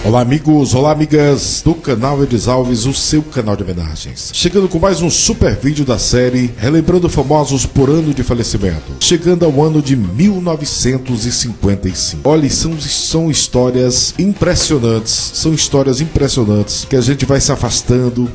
Olá amigos, olá amigas do canal Edes Alves, o seu canal de homenagens. Chegando com mais um super vídeo da série Relembrando Famosos por Ano de Falecimento. Chegando ao ano de 1955. Olha, são histórias impressionantes. São histórias impressionantes que a gente vai se afastando,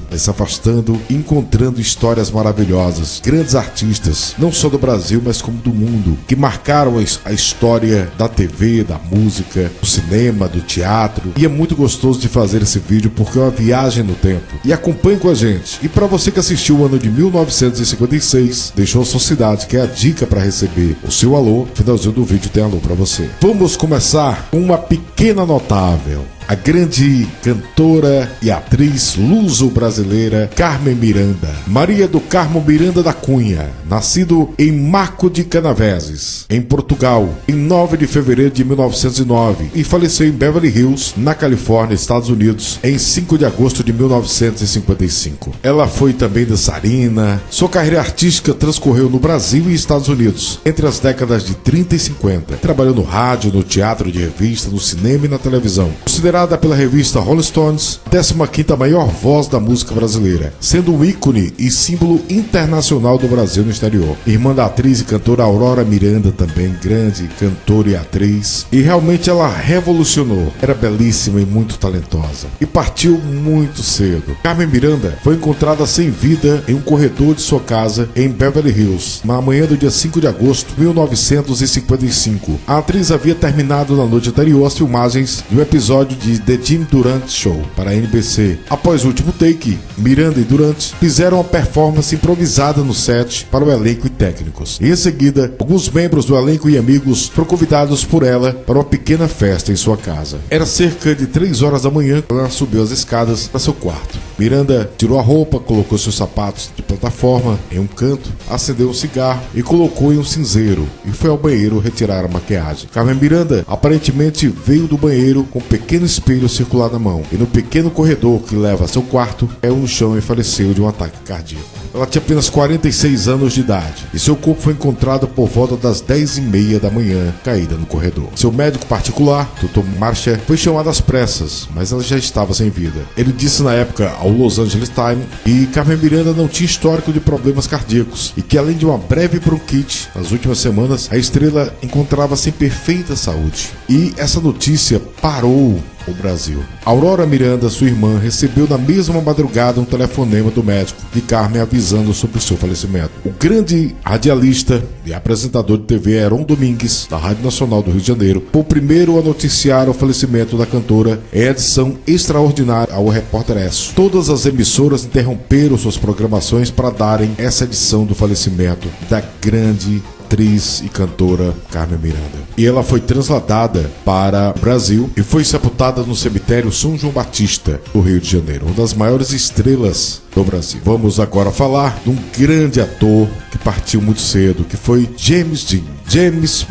encontrando histórias maravilhosas. Grandes artistas, não só do Brasil, mas como do mundo, que marcaram a história da TV, da música, do cinema, do teatro. E é muito gostoso de fazer esse vídeo porque é uma viagem no tempo. E acompanhe com a gente. E para você que assistiu o ano de 1956, deixou sua cidade, que é a dica para receber o seu alô, no finalzinho do vídeo tem alô para você. Vamos começar com uma pequena notável. A grande cantora e atriz luso-brasileira Carmen Miranda. Maria do Carmo Miranda da Cunha, nascido em Marco de Canaveses, em Portugal, em 9 de fevereiro de 1909 e faleceu em Beverly Hills, na Califórnia, Estados Unidos, em 5 de agosto de 1955. Ela foi também dançarina. Sua carreira artística transcorreu no Brasil e Estados Unidos, entre as décadas de 30 e 50. Trabalhou no rádio, no teatro de revista, no cinema e na televisão. Considerada pela revista Rolling Stones, 15ª maior voz da música brasileira, sendo um ícone e símbolo internacional do Brasil no exterior. Irmã da atriz e cantora Aurora Miranda, também grande cantora e atriz, e realmente ela revolucionou. Era belíssima e muito talentosa, e partiu muito cedo. Carmen Miranda foi encontrada sem vida em um corredor de sua casa em Beverly Hills, na manhã do dia 5 de agosto de 1955. A atriz havia terminado na noite anterior as filmagens de um episódio de The Jim Durant Show para a NBC. Após o último take, Miranda e Durant fizeram uma performance improvisada no set para o elenco e técnicos. E em seguida, alguns membros do elenco e amigos foram convidados por ela para uma pequena festa em sua casa. Era cerca de 3 horas da manhã quando ela subiu as escadas para seu quarto. Miranda tirou a roupa, colocou seus sapatos de plataforma em um canto, acendeu um cigarro e colocou em um cinzeiro e foi ao banheiro retirar a maquiagem. Carmen Miranda aparentemente veio do banheiro com um pequeno espelho circular na mão e no pequeno corredor que leva a seu quarto caiu no chão e faleceu de um ataque cardíaco. Ela tinha apenas 46 anos de idade e seu corpo foi encontrado por volta das 10h30 da manhã, caída no corredor. Seu médico particular, Dr. Marshall, foi chamado às pressas, mas ela já estava sem vida. Ele disse na época ao Los Angeles Times que Carmen Miranda não tinha histórico de problemas cardíacos e que, além de uma breve bronquite, nas últimas semanas a estrela encontrava-se em perfeita saúde. E essa notícia parou o Brasil. Aurora Miranda, sua irmã, recebeu na mesma madrugada um telefonema do médico de Carmen avisando sobre o seu falecimento. O grande radialista e apresentador de TV Heron Domingues, da Rádio Nacional do Rio de Janeiro, foi o primeiro a noticiar o falecimento da cantora em edição extraordinária ao Repórter ESSO. Todas as emissoras interromperam suas programações para darem essa edição do falecimento da grande atriz e cantora Carmen Miranda. E ela foi trasladada para o Brasil e foi sepultada no cemitério São João Batista, do Rio de Janeiro, uma das maiores estrelas do Brasil. Vamos agora falar de um grande ator que partiu muito cedo, que foi James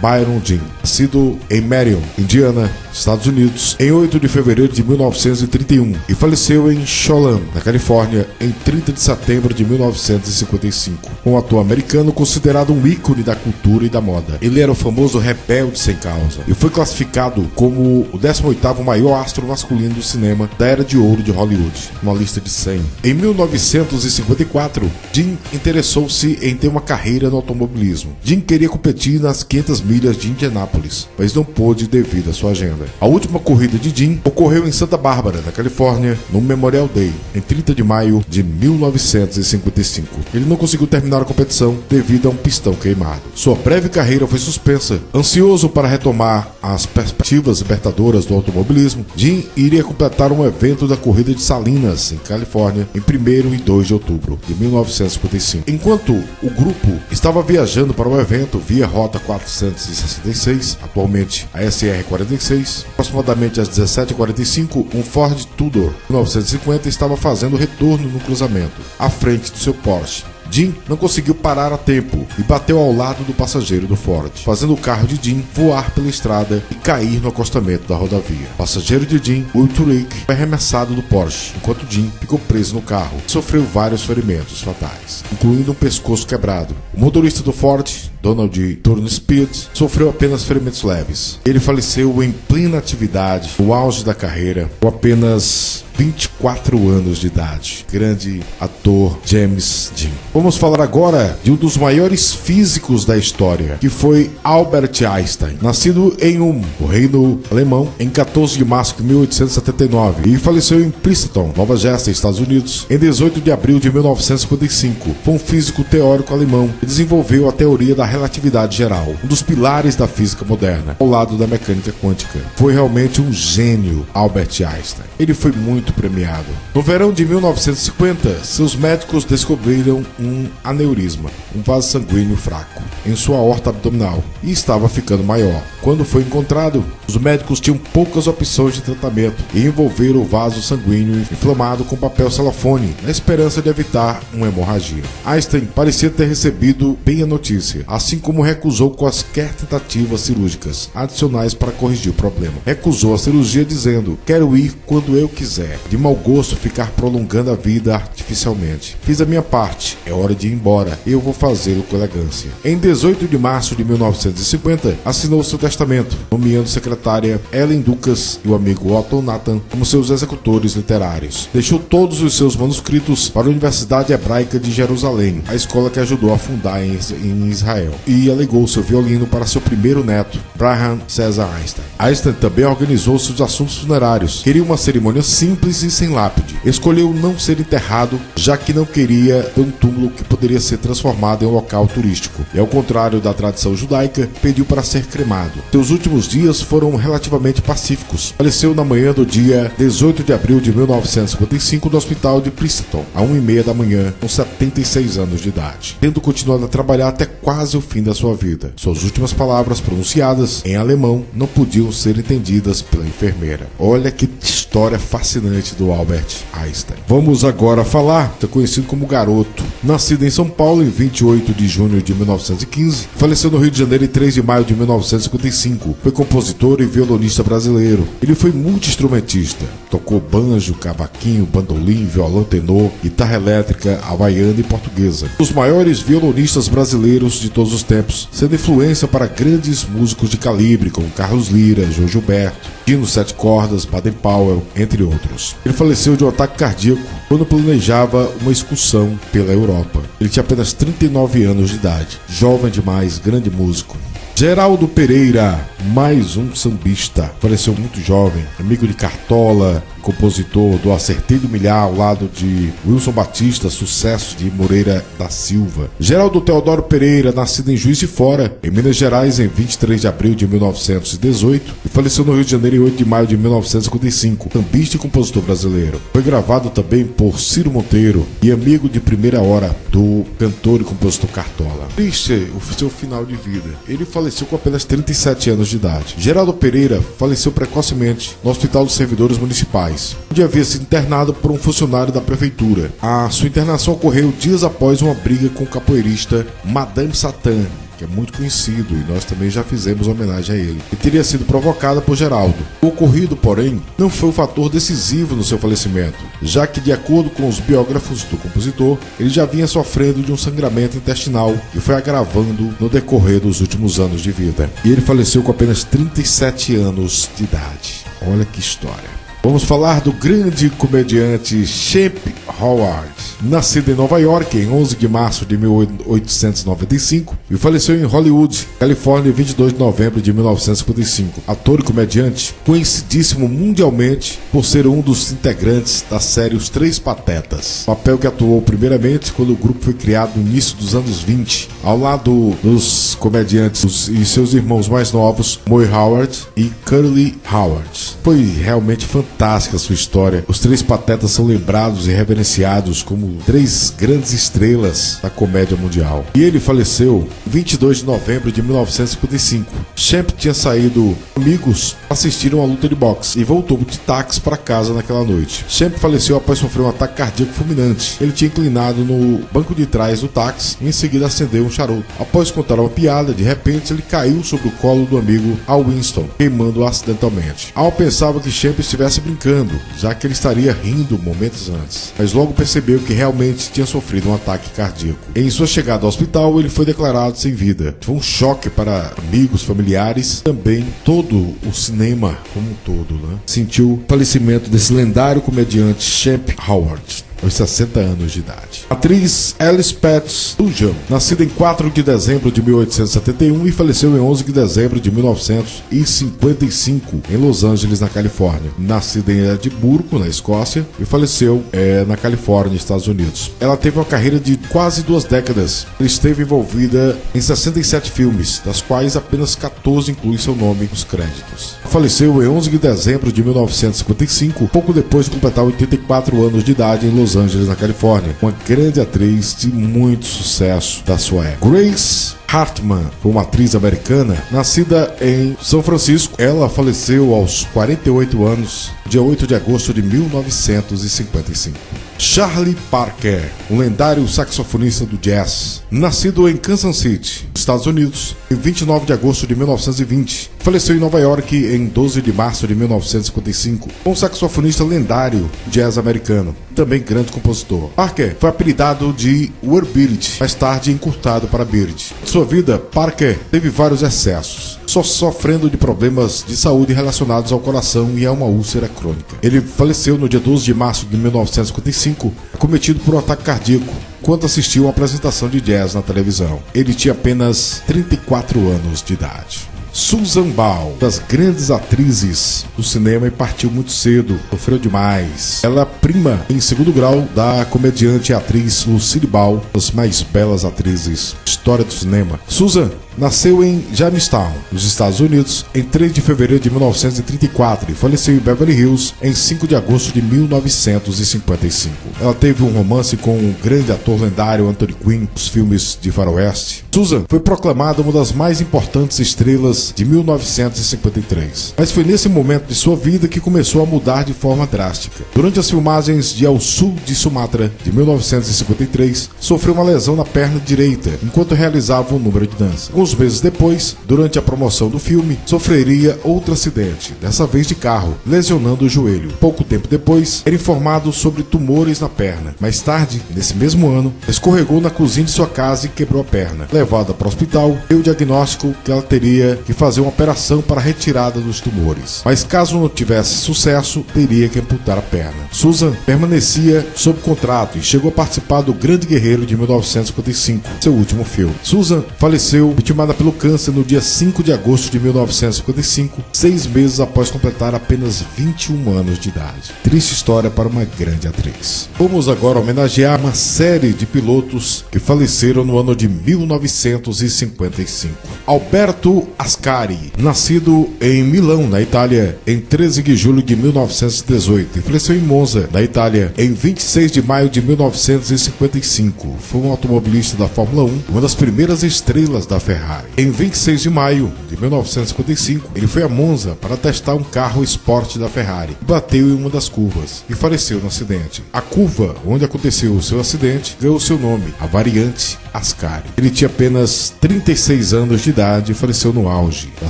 Byron Dean, nascido em Marion, Indiana, Estados Unidos, em 8 de fevereiro de 1931 e faleceu em Cholam, na Califórnia, em 30 de setembro de 1955. Um ator americano considerado um ícone da cultura e da moda. Ele era o famoso rebelde sem causa e foi classificado como o 18º maior astro masculino do cinema da era de ouro de Hollywood, numa lista de 100. Em 1954, Dean interessou-se em ter uma carreira no automobilismo. Dean queria competir nas 500 milhas de Indianápolis, mas não pôde devido à sua agenda. A última corrida de Dean ocorreu em Santa Bárbara, na Califórnia, no Memorial Day, em 30 de maio de 1955. Ele não conseguiu terminar a competição devido a um pistão queimado. Sua breve carreira foi suspensa. Ansioso para retomar as perspectivas libertadoras do automobilismo, Dean iria completar um evento da corrida de Salinas, em Califórnia, em 1º e 2 de outubro de 1955. Enquanto o grupo estava viajando para o evento via Rota 466, atualmente a SR-46, aproximadamente às 17h45, um Ford Tudor 1950 estava fazendo retorno no cruzamento, à frente do seu Porsche. Dean não conseguiu parar a tempo e bateu ao lado do passageiro do Ford, fazendo o carro de Dean voar pela estrada e cair no acostamento da rodovia. O passageiro de Dean, Will Turek, foi arremessado do Porsche, enquanto Dean ficou preso no carro e sofreu vários ferimentos fatais, incluindo um pescoço quebrado. O motorista do Ford, Donald Turnspid, sofreu apenas ferimentos leves. Ele faleceu em plena atividade, no auge da carreira, com apenas 24 anos de idade. Grande ator James Dean. Vamos falar agora de um dos maiores físicos da história, que foi Albert Einstein. Nascido em o Reino Alemão, em 14 de março de 1879 e faleceu em Princeton, Nova Jersey, Estados Unidos, em 18 de abril de 1955. Foi um físico teórico alemão que desenvolveu a teoria da relatividade geral, um dos pilares da física moderna, ao lado da mecânica quântica. Foi realmente um gênio, Albert Einstein. Ele foi muito premiado. No verão de 1950, seus médicos descobriram um aneurisma, um vaso sanguíneo fraco, em sua aorta abdominal e estava ficando maior. Quando foi encontrado, os médicos tinham poucas opções de tratamento e envolveram o vaso sanguíneo inflamado com papel celofane, na esperança de evitar uma hemorragia. Einstein parecia ter recebido bem a notícia, assim como recusou quaisquer tentativas cirúrgicas adicionais para corrigir o problema. Recusou a cirurgia dizendo: "Quero ir quando eu quiser. De mau gosto ficar prolongando a vida artificialmente. Fiz a minha parte, é hora de ir embora. Eu vou fazê-lo com elegância." Em 18 de março de 1950, assinou seu testamento, nomeando secretária Ellen Dukas e o amigo Otto Nathan como seus executores literários. Deixou todos os seus manuscritos para a Universidade Hebraica de Jerusalém, a escola que ajudou a fundar em Israel, e alegou seu violino para seu primeiro neto, Abraham Cesar Einstein. Einstein também organizou seus assuntos funerários. Queria uma cerimônia simples e sem lápide. Escolheu não ser enterrado, já que não queria ter um túmulo que poderia ser transformado em um local turístico. E ao contrário da tradição judaica, pediu para ser cremado. Seus últimos dias foram relativamente pacíficos. Faleceu na manhã do dia 18 de abril de 1955 no hospital de Princeton, às 1h30 da manhã, com 76 anos de idade, tendo continuado a trabalhar até quase o fim da sua vida. Suas últimas palavras, pronunciadas em alemão, não podiam ser entendidas pela enfermeira. Olha que história fascinante do Albert Einstein. Vamos agora falar, conhecido como Garoto. Nascido em São Paulo em 28 de junho de 1915, faleceu no Rio de Janeiro em 3 de maio de 1955. Foi compositor e violonista brasileiro. Ele foi multi-instrumentista. Tocou banjo, cavaquinho, bandolim, violão tenor, guitarra elétrica, havaiana e portuguesa. Um dos maiores violonistas brasileiros de todos os tempos, sendo influência para grandes músicos de calibre como Carlos Lira, João Gilberto, Dino Sete Cordas, Baden Powell, entre outros. Ele faleceu de um ataque cardíaco quando planejava uma excursão pela Europa. Ele tinha apenas 39 anos de idade. Jovem demais, grande músico. Geraldo Pereira, mais um sambista, faleceu muito jovem, amigo de Cartola, compositor do Acertei do Milhar ao lado de Wilson Batista, sucesso de Moreira da Silva. Geraldo Teodoro Pereira, nascido em Juiz de Fora, em Minas Gerais, em 23 de abril de 1918 e faleceu no Rio de Janeiro em 8 de maio de 1955, sambista e compositor brasileiro. Foi gravado também por Ciro Monteiro e amigo de primeira hora do cantor e compositor Cartola. Triste o seu final de vida. Ele faleceu com apenas 37 anos de idade. Geraldo Pereira faleceu precocemente no Hospital dos Servidores Municipais, onde havia sido internado por um funcionário da prefeitura. A sua internação ocorreu dias após uma briga com o capoeirista Madame Satã, que é muito conhecido e nós também já fizemos homenagem a ele, e teria sido provocada por Geraldo. O ocorrido, porém, não foi um fator decisivo no seu falecimento, já que, de acordo com os biógrafos do compositor, ele já vinha sofrendo de um sangramento intestinal que foi agravando no decorrer dos últimos anos de vida. E ele faleceu com apenas 37 anos de idade. Olha que história. Vamos falar do grande comediante Champ Howard, nascido em Nova York em 11 de março de 1895 e faleceu em Hollywood, Califórnia, em 22 de novembro de 1955. Ator e comediante, conhecidíssimo mundialmente por ser um dos integrantes da série Os Três Patetas, papel que atuou primeiramente quando o grupo foi criado no início dos anos 20, ao lado dos comediantes e seus irmãos mais novos, Moe Howard e Curly Howard. Foi realmente fantástica a sua história. Os Três Patetas são lembrados e reverenciados como três grandes estrelas da comédia mundial. E ele faleceu em 22 de novembro de 1955. Champ tinha saído amigos, assistiram a luta de boxe e voltou de táxi para casa naquela noite. Champ faleceu após sofrer um ataque cardíaco fulminante. Ele tinha inclinado no banco de trás do táxi e em seguida acendeu um charuto. Após contar uma piada, de repente ele caiu sobre o colo do amigo Al Winston, queimando-o acidentalmente. Al pensava que Champ estivesse brincando, já que ele estaria rindo momentos antes, mas logo percebeu que realmente tinha sofrido um ataque cardíaco. Em sua chegada ao hospital, ele foi declarado sem vida. Foi um choque para amigos, familiares, também todo o cinema como um todo, né? Sentiu o falecimento desse lendário comediante Champ Howard, aos 60 anos de idade. A atriz Elizabeth Tujan, nascida em 4 de dezembro de 1871 e faleceu em 11 de dezembro de 1955 em Los Angeles, na Califórnia. Nascida em Edimburgo, na Escócia, e faleceu na Califórnia, Estados Unidos. Ela teve uma carreira de quase 2 décadas. Ela esteve envolvida em 67 filmes, das quais apenas 14 incluem seu nome nos créditos. Faleceu em 11 de dezembro de 1955, pouco depois de completar 84 anos de idade, em Los Angeles, na Califórnia. Uma grande atriz de muito sucesso da sua época. Grace Hartman, uma atriz americana, nascida em São Francisco. Ela faleceu aos 48 anos, dia 8 de agosto de 1955. Charlie Parker, um lendário saxofonista do jazz, nascido em Kansas City, Estados Unidos, em 29 de agosto de 1920. Faleceu em Nova York em 12 de março de 1955. Um saxofonista lendário jazz americano, também grande compositor. Parker foi apelidado de Warbird Bird, mais tarde encurtado para Bird. Em sua vida, Parker teve vários excessos, sofrendo de problemas de saúde relacionados ao coração e a uma úlcera crônica. Ele faleceu no dia 12 de março de 1955, acometido por um ataque cardíaco, enquanto assistiu a uma apresentação de jazz na televisão. Ele tinha apenas 34 anos de idade. Susan Ball, das grandes atrizes do cinema, e partiu muito cedo, sofreu demais. Ela é prima em segundo grau da comediante e atriz Lucille Ball, das mais belas atrizes da história do cinema. Susan nasceu em Jamestown, nos Estados Unidos, em 3 de fevereiro de 1934 e faleceu em Beverly Hills em 5 de agosto de 1955. Ela teve um romance com o grande ator lendário Anthony Quinn nos filmes de faroeste. Susan foi proclamada uma das mais importantes estrelas de 1953, mas foi nesse momento de sua vida que começou a mudar de forma drástica. Durante as filmagens de Ao Sul de Sumatra, de 1953, sofreu uma lesão na perna direita enquanto realizava um número de dança. Alguns meses depois, durante a promoção do filme, sofreria outro acidente, dessa vez de carro, lesionando o joelho. Pouco tempo depois, era informado sobre tumores na perna. Mais tarde, nesse mesmo ano, escorregou na cozinha de sua casa e quebrou a perna. Levada para o hospital, deu o diagnóstico que ela teria que fazer uma operação para a retirada dos tumores. Mas caso não tivesse sucesso, teria que amputar a perna. Susan permanecia sob contrato e chegou a participar do Grande Guerreiro de 1955, seu último filme. Susan faleceu vitimada pelo câncer no dia 5 de agosto de 1955, 6 meses após completar apenas 21 anos de idade. Triste história para uma grande atriz. Vamos agora homenagear uma série de pilotos que faleceram no ano de 1955. Alberto Ascari, nascido em Milão, na Itália, em 13 de julho de 1918 e faleceu em Monza, na Itália, em 26 de maio de 1955. Foi um automobilista da Fórmula 1, uma das primeiras estrelas da Ferrari. Em 26 de maio de 1955, ele foi a Monza para testar um carro esporte da Ferrari. Bateu em uma das curvas e faleceu no acidente. A curva onde aconteceu o seu acidente ganhou seu nome, a variante Ascari. Ele tinha apenas 36 anos de idade e faleceu no auge da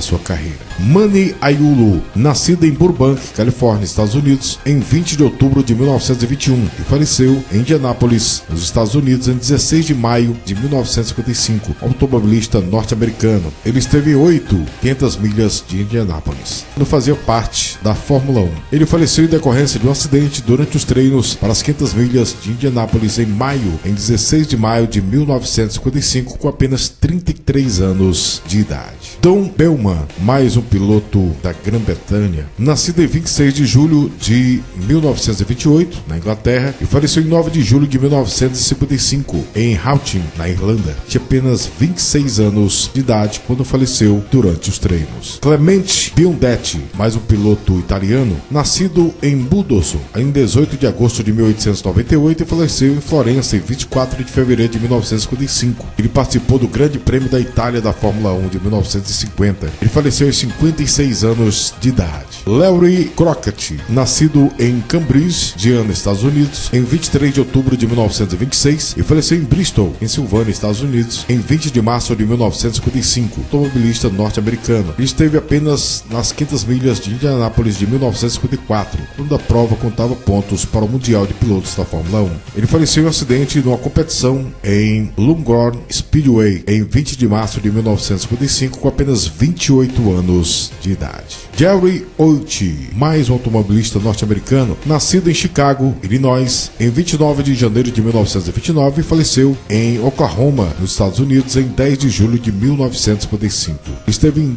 sua carreira. Manny Aiello, nascida em Burbank, Califórnia, Estados Unidos, em 20 de outubro de 1921 e faleceu em Indianápolis, nos Estados Unidos, em 16 de maio de 1955, automobilista norte-americano. Ele esteve em 500 milhas de Indianápolis, quando fazia parte da Fórmula 1. Ele faleceu em decorrência de um acidente durante os treinos para as 500 milhas de Indianápolis em 16 de maio de 1955, com apenas 33 anos de idade. Don Bellman, mais um piloto da Grã-Bretanha, nascido em 26 de julho de 1928, na Inglaterra, e faleceu em 9 de julho de 1955, em Houghton, na Irlanda. Tinha apenas 26 anos de idade quando faleceu durante os treinos. Clemente Biondetti, mais um piloto italiano, nascido em Budoso, em 18 de agosto de 1898 e faleceu em Florença, em 24 de fevereiro de 1955. Ele participou do Grande Prêmio da Itália da Fórmula 1 de 1950. Ele faleceu aos 56 anos de idade. Larry Crockett, nascido em Cambridge, Indiana, Estados Unidos, em 23 de outubro de 1926 e faleceu em Bristol, em Silvânia, Estados Unidos, em 20 de março de 1956. 1955, automobilista norte-americano. Ele esteve apenas nas 500 milhas de Indianápolis de 1954, quando a prova contava pontos para o Mundial de Pilotos da Fórmula 1. Ele faleceu em um acidente numa competição em Longhorn Speedway em 20 de março de 1955, com apenas 28 anos de idade. Jerry Oates, mais um automobilista norte-americano, nascido em Chicago, Illinois, em 29 de janeiro de 1929 e faleceu em Oklahoma, nos Estados Unidos, em 10 de julho de 1955. Esteve em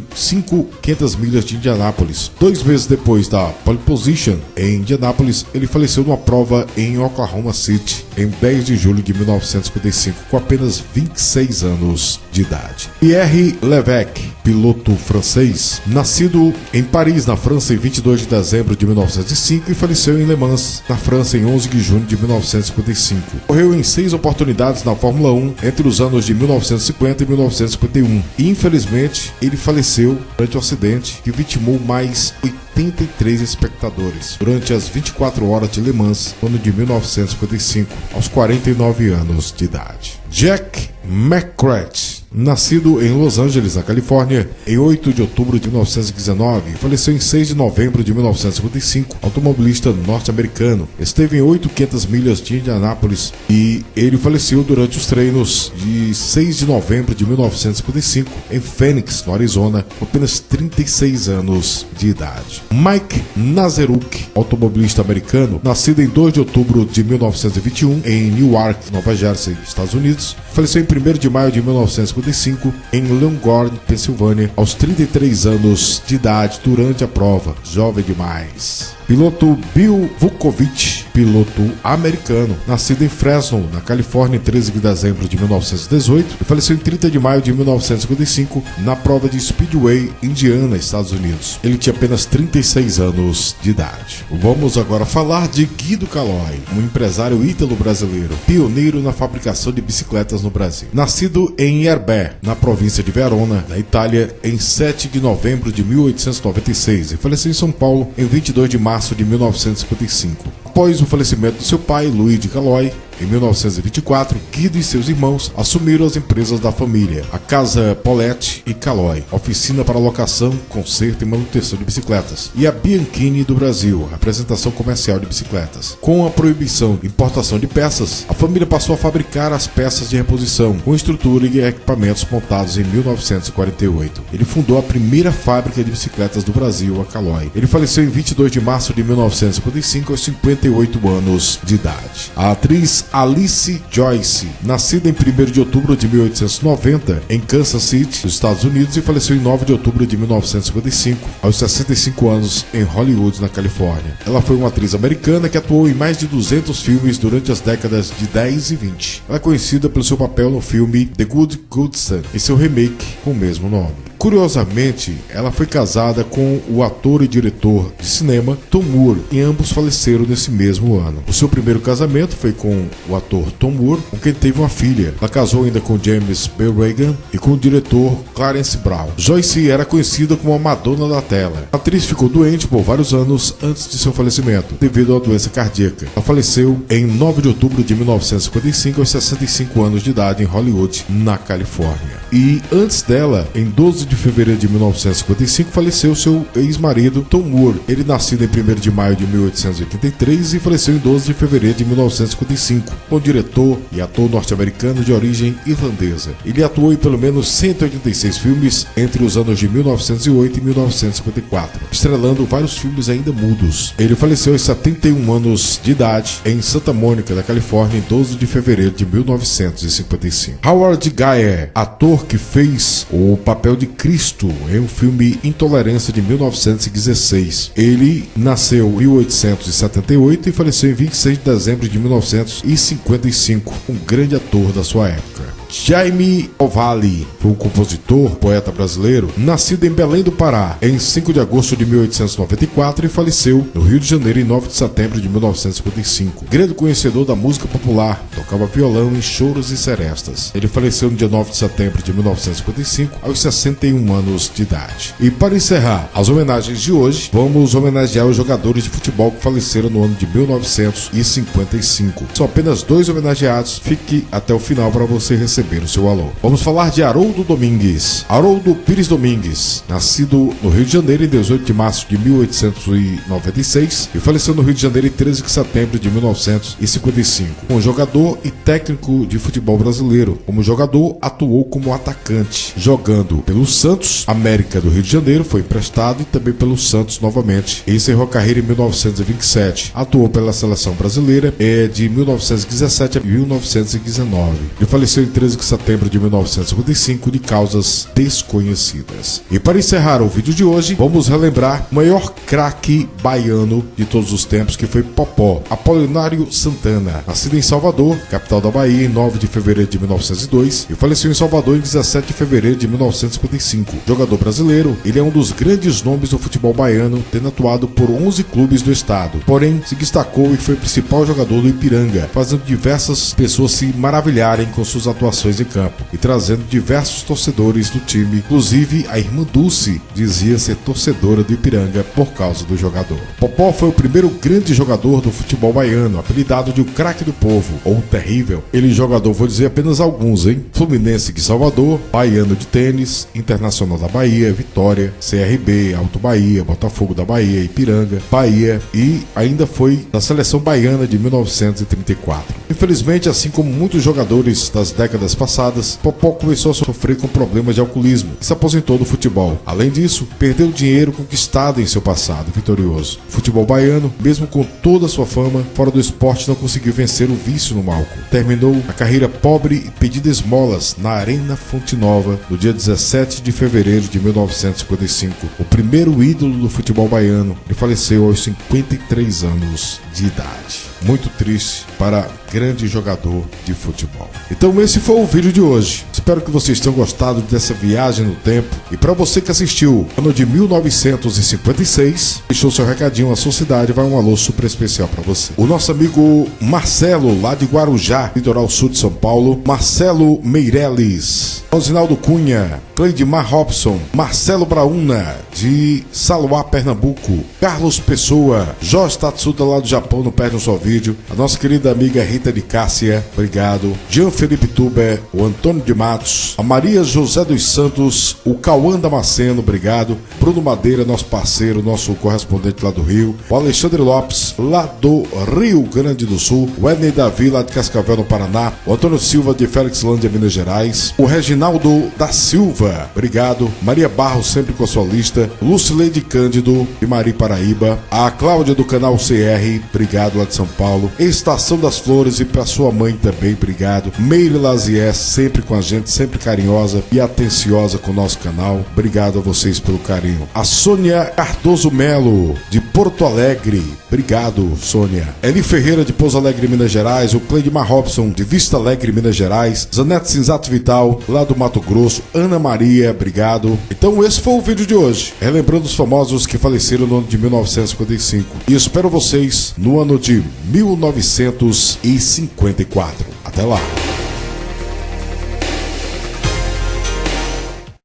500 milhas de Indianápolis. 2 meses depois da pole position em Indianápolis, ele faleceu numa prova em Oklahoma City, em 10 de julho de 1955, com apenas 26 anos de idade. Pierre Levesque, piloto francês, nascido em Paris, na França, em 22 de dezembro de 1905 e faleceu em Le Mans, na França, em 11 de junho de 1955. Correu em 6 oportunidades na Fórmula 1 entre os anos de 1950 e 1951 e, infelizmente, ele faleceu durante um acidente que vitimou mais 83 espectadores durante as 24 horas de Le Mans no ano de 1955, aos 49 anos de idade. Jack McCrath, nascido em Los Angeles, na Califórnia, em 8 de outubro de 1919 e faleceu em 6 de novembro de 1955, automobilista norte-americano. Esteve em 800 milhas de Indianápolis e ele faleceu durante os treinos de 6 de novembro de 1955 em Phoenix, no Arizona, com apenas 36 anos de idade. Mike Nazaruk, automobilista americano, nascido em 2 de outubro de 1921 em Newark, Nova Jersey, Estados Unidos, faleceu em 1º de maio de 1955 em Longhorn, Pensilvânia, aos 33 anos de idade durante a prova. Jovem demais. Piloto Bill Vukovich, piloto americano, nascido em Fresno, na Califórnia, em 13 de dezembro de 1918 e faleceu em 30 de maio de 1955 na prova de Speedway, Indiana, Estados Unidos. Ele tinha apenas 36 anos de idade. Vamos agora falar de Guido Caloi, um empresário ítalo-brasileiro, pioneiro na fabricação de bicicletas no Brasil. Nascido em Erbè, na província de Verona, na Itália, em 7 de novembro de 1896 e faleceu em São Paulo em 22 de março de 1955. Após o falecimento do seu pai, Luigi Caloi, em 1924, Guido e seus irmãos assumiram as empresas da família, a Casa Poletti e Caloi, oficina para locação, conserto e manutenção de bicicletas, e a Bianchini do Brasil, representação comercial de bicicletas. Com a proibição de importação de peças, a família passou a fabricar as peças de reposição, com estrutura e equipamentos montados em 1948. Ele fundou a primeira fábrica de bicicletas do Brasil, a Caloi. Ele faleceu em 22 de março de 1955, aos 58 anos de idade. A atriz Alice Joyce, nascida em 1º de outubro de 1890 em Kansas City, nos Estados Unidos, e faleceu em 9 de outubro de 1955, aos 65 anos, em Hollywood, na Califórnia. Ela foi uma atriz americana que atuou em mais de 200 filmes durante as décadas de 10 e 20. Ela é conhecida pelo seu papel no filme The Good Son e seu remake com o mesmo nome. Curiosamente, ela foi casada com o ator e diretor de cinema Tom Moore, e ambos faleceram nesse mesmo ano. O seu primeiro casamento foi com o ator Tom Moore, com quem teve uma filha. Ela casou ainda com James B. Reagan e com o diretor Clarence Brown. Joyce era conhecida como a Madonna da tela. A atriz ficou doente por vários anos antes de seu falecimento, devido a uma doença cardíaca. Ela faleceu em 9 de outubro de 1955, aos 65 anos de idade, em Hollywood, na Califórnia. E antes dela, em 12 de fevereiro de 1955, faleceu seu ex-marido Tom Moore. Ele nascido em 1º de maio de 1883 e faleceu em 12 de fevereiro de 1955, com diretor e ator norte-americano de origem irlandesa. Ele atuou em pelo menos 186 filmes entre os anos de 1908 e 1954, estrelando vários filmes ainda mudos. Ele faleceu aos 71 anos de idade em Santa Mônica, da Califórnia, em 12 de fevereiro de 1955. Howard Geyer, ator que fez o papel de Cristo em um filme Intolerância de 1916. Ele nasceu em 1878 e faleceu em 26 de dezembro de 1955, um grande ator da sua época. Jaime Ovalle foi um compositor, poeta brasileiro, nascido em Belém do Pará em 5 de agosto de 1894 e faleceu no Rio de Janeiro em 9 de setembro de 1955. Grande conhecedor da música popular, tocava violão em choros e serestas. Ele faleceu no dia 9 de setembro de 1955, aos 61 anos de idade. E para encerrar as homenagens de hoje, vamos homenagear os jogadores de futebol que faleceram no ano de 1955. São apenas 2 homenageados, fique até o final para você receber receber o seu alô. Vamos falar de Haroldo Domingues. Haroldo Pires Domingues, nascido no Rio de Janeiro em 18 de março de 1896 e faleceu no Rio de Janeiro em 13 de setembro de 1955. Um jogador e técnico de futebol brasileiro. Como jogador, atuou como atacante, jogando pelo Santos, América do Rio de Janeiro, foi emprestado, e também pelo Santos novamente. E encerrou a carreira em 1927. Atuou pela seleção brasileira de 1917 a 1919. Ele faleceu em 13 de setembro de 1955 de causas desconhecidas. E para encerrar o vídeo de hoje, vamos relembrar o maior craque baiano de todos os tempos, que foi Popó, Apolinário Santana, nascido em Salvador, capital da Bahia, em 9 de fevereiro de 1902 e faleceu em Salvador em 17 de fevereiro de 1955. Jogador brasileiro, ele é um dos grandes nomes do futebol baiano, tendo atuado por 11 clubes do estado. Porém, se destacou e foi o principal jogador do Ipiranga, fazendo diversas pessoas se maravilharem com suas atuações em campo e trazendo diversos torcedores do time. Inclusive, a irmã Dulce dizia ser torcedora do Ipiranga por causa do jogador. Popó foi o primeiro grande jogador do futebol baiano, apelidado de o craque do povo, ou o terrível. Ele jogador, vou dizer apenas alguns, hein? Fluminense de Salvador, Baiano de Tênis, Internacional da Bahia, Vitória, CRB, Alto Bahia, Botafogo da Bahia, Ipiranga, Bahia, e ainda foi da seleção baiana de 1934. Infelizmente, assim como muitos jogadores das décadas passadas, Popó começou a sofrer com problemas de alcoolismo e se aposentou do futebol. Além disso, perdeu o dinheiro conquistado em seu passado vitorioso. O futebol baiano, mesmo com toda a sua fama, fora do esporte não conseguiu vencer o vício no álcool. Terminou a carreira pobre e pedindo esmolas na Arena Fonte Nova no dia 17 de fevereiro de 1955. O primeiro ídolo do futebol baiano, e faleceu aos 53 anos de idade. Muito triste para grande jogador de futebol. Então esse foi o vídeo de hoje. Espero que vocês tenham gostado dessa viagem no tempo. E para você que assistiu ano de 1956, deixou seu recadinho, a sua cidade, vai um alô super especial para você. O nosso amigo Marcelo, lá de Guarujá, litoral sul de São Paulo, Marcelo Meirelles, Rosinaldo Cunha, Cleidmar Robson, Marcelo Brauna, de Saluá, Pernambuco, Carlos Pessoa, Jorge Tatsuda, lá do Japão, não perde um só vídeo, a nossa querida amiga Rita de Cássia, obrigado, Jean Felipe Tuber, o Antônio de Matos, a Maria José dos Santos, o Cauã Damasceno, obrigado, Bruno Madeira, nosso parceiro, nosso correspondente lá do Rio, o Alexandre Lopes, lá do Rio Grande do Sul, o Ednei Davi, lá de Cascavel, no Paraná, o Antônio Silva, de Felixlândia, Minas Gerais, o Reginaldo da Silva, obrigado, Maria Barros, sempre com a sua lista, Lucileide Cândido, de Mari, Paraíba, a Cláudia do canal CR, obrigado, lá de São Paulo, Estação das Flores, e para sua mãe também, obrigado, Meire Lazier, sempre com a gente, sempre carinhosa e atenciosa com o nosso canal, obrigado a vocês pelo carinho, a Sônia Cardoso Melo, de Porto Alegre, obrigado, Sônia, Eli Ferreira, de Pouso Alegre, Minas Gerais, o Cleidmar Robson, de Vista Alegre, Minas Gerais, Zanete Cinzato Vital, lá do Mato Grosso, Ana Maria, obrigado. Então esse foi o vídeo de hoje, relembrando os famosos que faleceram no ano de 1955, e espero vocês no ano de 1954. Até lá!